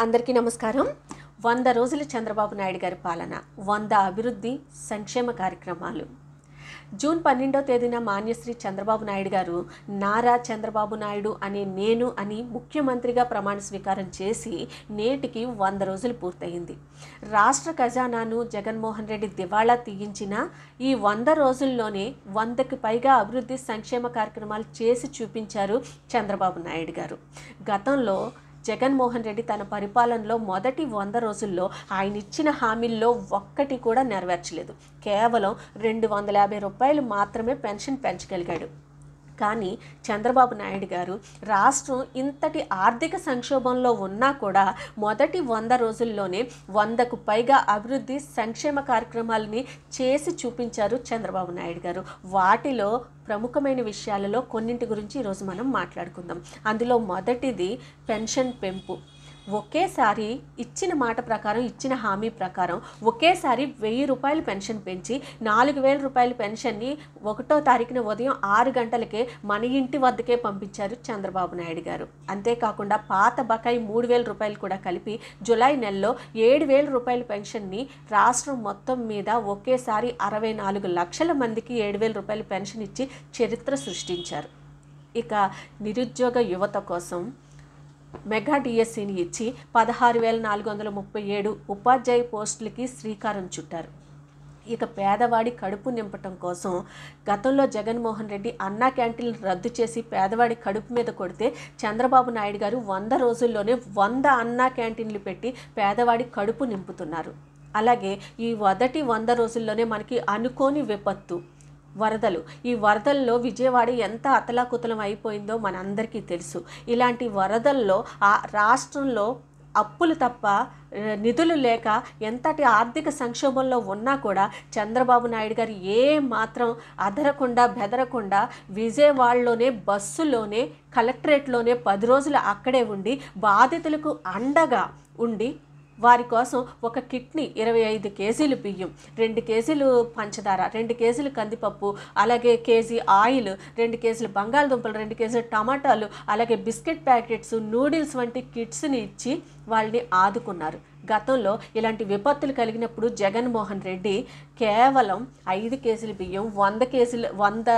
అందరికీ నమస్కారం. 100 రోజుల చంద్రబాబు నాయుడు గారి పాలన, 100 అభివృద్ధి సంక్షేమ కార్యక్రమాలు. జూన్ 12వ తేదీన మాన్యశ్రీ చంద్రబాబు నాయుడు గారు నారా చంద్రబాబు నాయుడు అనే నేను అని ముఖ్యమంత్రిగా ప్రమాణ స్వీకారం చేసి నేటికి 100 రోజులు పూర్తయింది. రాష్ట్ర ఖజానాను జగన్మోహన్ రెడ్డి దివాళా తీయించిన ఈ 100 రోజుల్లోనే 100కి పైగా అభివృద్ధి సంక్షేమ కార్యక్రమాలు చేసి చూపించారు చంద్రబాబు నాయుడు గారు. గతంలో జగన్మోహన్ రెడ్డి తన పరిపాలనలో మొదటి 100 రోజుల్లో ఆయన ఇచ్చిన హామీల్లో ఒక్కటి కూడా నెరవేర్చలేదు. కేవలం 250 రూపాయలు మాత్రమే పెన్షన్ పెంచగలిగాడు. కానీ చంద్రబాబు నాయుడు గారు రాష్ట్రం ఇంతటి ఆర్థిక సంక్షోభంలో ఉన్నా కూడా మొదటి 100 రోజుల్లోనే 100కు పైగా అభివృద్ధి సంక్షేమ కార్యక్రమాలని చేసి చూపించారు చంద్రబాబు నాయుడు గారు. వాటిలో ప్రముఖమైన విషయాలలో కొన్నింటి గురించి ఈరోజు మనం మాట్లాడుకుందాం. అందులో మొదటిది పెన్షన్ పెంపు. ఒకేసారి ఇచ్చిన మాట ప్రకారం, ఇచ్చిన హామీ ప్రకారం ఒకేసారి 1000 రూపాయలు పెన్షన్ పెంచి 4000 రూపాయల పెన్షన్ని 1వ తారీఖున ఉదయం 6 గంటలకే మన ఇంటి వద్దకే పంపించారు చంద్రబాబు నాయుడు గారు. అంతేకాకుండా పాత బకాయి 3000 రూపాయలు కూడా కలిపి జూలై నెలలో 7000 రూపాయల పెన్షన్ని రాష్ట్రం మొత్తం మీద ఒకేసారి 64 లక్షల మందికి 7000 రూపాయల పెన్షన్ ఇచ్చి చరిత్ర సృష్టించారు. ఇక నిరుద్యోగ యువత కోసం మెగా డిఎస్సిని ఇచ్చి 16,437 ఉపాధ్యాయ పోస్టులకి శ్రీకారం చుట్టారు. ఇక పేదవాడి కడుపు నింపటం కోసం గతంలో జగన్మోహన్ రెడ్డి అన్నా క్యాంటీన్లు రద్దు చేసి పేదవాడి కడుపు మీద కొడితే చంద్రబాబు నాయుడు గారు 100 రోజుల్లోనే 100 అన్నా క్యాంటీన్లు పెట్టి పేదవాడి కడుపు నింపుతున్నారు. అలాగే ఈ మొదటి 100 రోజుల్లోనే మనకి అనుకోని విపత్తు వరదలు. ఈ వరదల్లో విజయవాడ ఎంత అతలాకుతలం అయిపోయిందో మనందరికీ తెలుసు. ఇలాంటి వరదల్లో ఆ రాష్ట్రంలో అప్పులు తప్ప నిధులు లేక ఎంతటి ఆర్థిక సంక్షోభంలో ఉన్నా కూడా చంద్రబాబు నాయుడు గారు ఏ మాత్రం అదరకుండా బెదరకుండా విజయవాడలోనే బస్సులోనే కలెక్టరేట్లోనే 10 రోజులు అక్కడే ఉండి బాధితులకు అండగా ఉండి వారి కోసం ఒక కిట్ని 25 కేజీలు బియ్యం, 2 కేజీలు పంచదార, 2 కేజీలు కందిపప్పు, అలాగే కేజీ ఆయిల్, 2 కేజీలు బంగాళదుంపలు, 2 కేజీలు టమాటాలు, అలాగే బిస్కెట్ ప్యాకెట్స్, నూడిల్స్ వంటి కిట్స్ని ఇచ్చి వాళ్ళని ఆదుకున్నారు. గతంలో ఇలాంటి విపత్తులు కలిగినప్పుడు జగన్మోహన్ రెడ్డి కేవలం 5 కేజీల బియ్యం, 100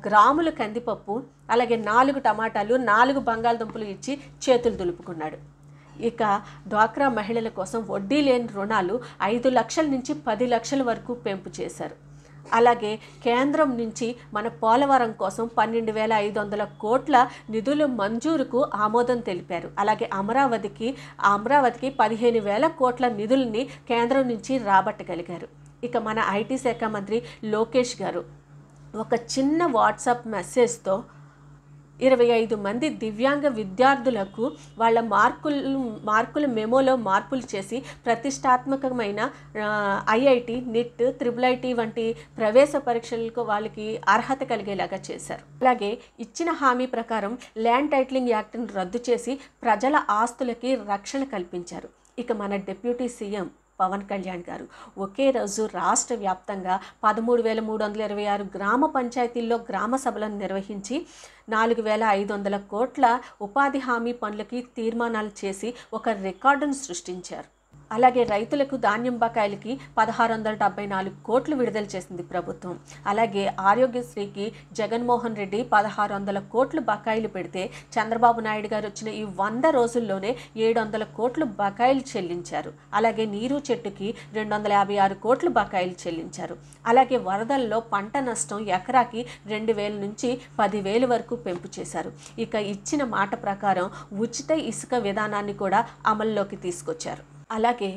గ్రాముల కందిపప్పు, అలాగే 4 టమాటాలు, 4 బంగాళదుంపలు ఇచ్చి చేతులు దులుపుకున్నాడు. ఇక డ్వాక్రా మహిళల కోసం వడ్డీ లేని రుణాలు 5 లక్షల నుంచి 10 లక్షల వరకు పెంపు చేశారు. అలాగే కేంద్రం నుంచి మన పోలవరం కోసం 12,500 కోట్ల నిధుల మంజూరుకు ఆమోదం తెలిపారు. అలాగే అమరావతికి 15,000 కోట్ల నిధుల్ని కేంద్రం నుంచి రాబట్టగలిగారు. ఇక మన ఐటీ శాఖ మంత్రి లోకేష్ గారు ఒక చిన్న వాట్సాప్ మెసేజ్తో 25 మంది దివ్యాంగ విద్యార్థులకు వాళ్ళ మార్కుల మెమోలో మార్పులు చేసి ప్రతిష్టాత్మకమైన ఐఐటి, నిట్, IIIT వంటి ప్రవేశ పరీక్షలకు వాళ్ళకి అర్హత కలిగేలాగా చేశారు. అలాగే ఇచ్చిన హామీ ప్రకారం ల్యాండ్ టైటిలింగ్ యాక్ట్ను రద్దు చేసి ప్రజల ఆస్తులకి రక్షణ కల్పించారు. ఇక మన డిప్యూటీ సీఎం పవన్ కళ్యాణ్ గారు ఒకే రోజు రాష్ట్ర వ్యాప్తంగా 13,326 గ్రామ పంచాయతీల్లో గ్రామ సభలను నిర్వహించి 4,500 కోట్ల ఉపాధి హామీ పనులకి తీర్మానాలు చేసి ఒక రికార్డును సృష్టించారు. అలాగే రైతులకు ధాన్యం బకాయిలకి 1,674 కోట్లు విడుదల చేసింది ప్రభుత్వం. అలాగే ఆరోగ్యశ్రీకి జగన్మోహన్ రెడ్డి 1,600 కోట్లు బకాయిలు పెడితే చంద్రబాబు నాయుడు గారు వచ్చిన ఈ 100 రోజుల్లోనే 700 కోట్లు బకాయిలు చెల్లించారు. అలాగే నీరు చెట్టుకి 256 కోట్లు బకాయిలు చెల్లించారు. అలాగే వరదల్లో పంట నష్టం ఎకరాకి 2,000 నుంచి 10,000 వరకు పెంపు చేశారు. ఇక ఇచ్చిన మాట ప్రకారం ఉచిత ఇసుక విధానాన్ని కూడా అమల్లోకి తీసుకొచ్చారు. అలాగే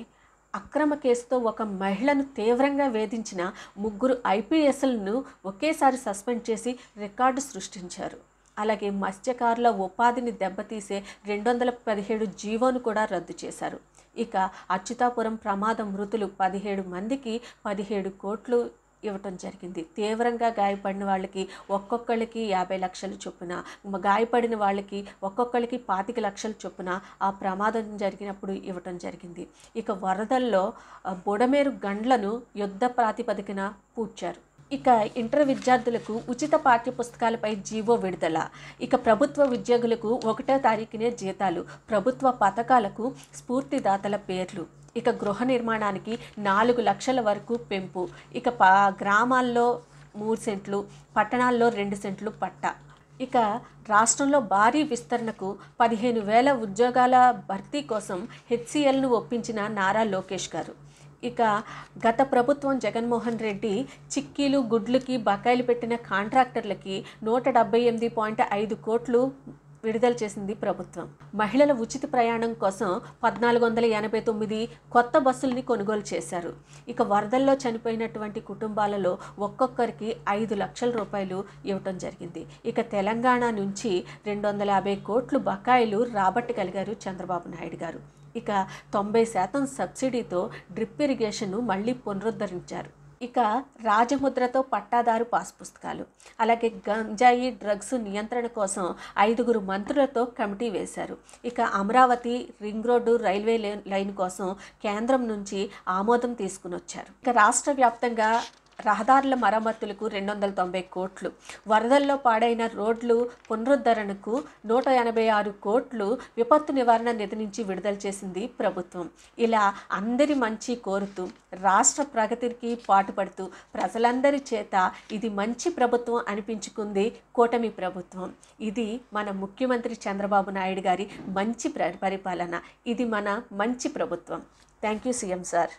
అక్రమ కేసుతో ఒక మహిళను తీవ్రంగా వేధించిన 3 IPSలను ఒకేసారి సస్పెండ్ చేసి రికార్డు సృష్టించారు. అలాగే మత్స్యకారుల ఉపాధిని దెబ్బతీసే 217 జీవోను కూడా రద్దు చేశారు. ఇక అచ్యుతాపురం ప్రమాద మృతులు 17 మందికి 17 కోట్లు ఇవ్వటం జరిగింది. తీవ్రంగా గాయపడిన వాళ్ళకి ఒక్కొక్కరికి 50 లక్షలు చొప్పున, గాయపడిన వాళ్ళకి ఒక్కొక్కరికి 25 లక్షల చొప్పున ఆ ప్రమాదం జరిగినప్పుడు ఇవ్వటం జరిగింది. ఇక వరదల్లో బుడమేరు గండ్లను యుద్ధ ప్రాతిపదికన పూడ్చారు. ఇక ఇంటర్ విద్యార్థులకు ఉచిత పాఠ్యపుస్తకాలపై జీవో విడుదల. ఇక ప్రభుత్వ ఉద్యోగులకు 1వ తారీఖునే జీతాలు. ప్రభుత్వ పథకాలకు స్ఫూర్తిదాతల పేర్లు. ఇక గృహ నిర్మాణానికి 4 లక్షల వరకు పెంపు. ఇక గ్రామాల్లో 3 సెంట్లు, పట్టణాల్లో 2 సెంట్లు పట్టా. ఇక రాష్ట్రంలో భారీ విస్తరణకు 15,000 ఉద్యోగాల భర్తీ కోసం హెచ్సిఎల్ను ఒప్పించిన నారా లోకేష్ గారు. ఇక గత ప్రభుత్వం జగన్మోహన్ రెడ్డి చిక్కీలు గుడ్లకి బకాయిలు పెట్టిన కాంట్రాక్టర్లకి 178.5 కోట్లు విడుదల చేసింది ప్రభుత్వం. మహిళల ఉచిత ప్రయాణం కోసం 1489 కొత్త బస్సుల్ని కొనుగోలు చేశారు. ఇక వరదల్లో చనిపోయినటువంటి కుటుంబాలలో ఒక్కొక్కరికి 5 లక్షల రూపాయలు ఇవ్వటం జరిగింది. ఇక తెలంగాణ నుంచి 250 కోట్లు బకాయిలు రాబట్టగలిగారు చంద్రబాబు నాయుడు గారు. ఇక 90% సబ్సిడీతో డ్రిప్ ఇరిగేషన్ను మళ్ళీ పునరుద్ధరించారు. ఇక రాజముద్రతో పట్టాదారు పాస్ పుస్తకాలు. అలాగే గంజాయి డ్రగ్స్ నియంత్రణ కోసం 5 మంత్రులతో కమిటీ వేశారు. ఇక Amaravati ring road railway line కోసం కేంద్రం నుంచి ఆమోదం తీసుకుని వచ్చారు. ఇక రాష్ట్ర వ్యాప్తంగా రహదారుల మరమ్మతులకు 290 కోట్లు, వరదల్లో పాడైన రోడ్లు పునరుద్ధరణకు 186 కోట్లు విపత్తు నివారణ నిధి నుంచి విడుదల చేసింది ప్రభుత్వం. ఇలా అందరి మంచి కోరుతూ రాష్ట్ర ప్రగతికి పాటుపడుతూ ప్రజలందరి చేత ఇది మంచి ప్రభుత్వం అనిపించుకుంది కూటమి ప్రభుత్వం. ఇది మన ముఖ్యమంత్రి చంద్రబాబు నాయుడు గారి మంచి పరిపాలన. ఇది మన మంచి ప్రభుత్వం. Thank you CM sir.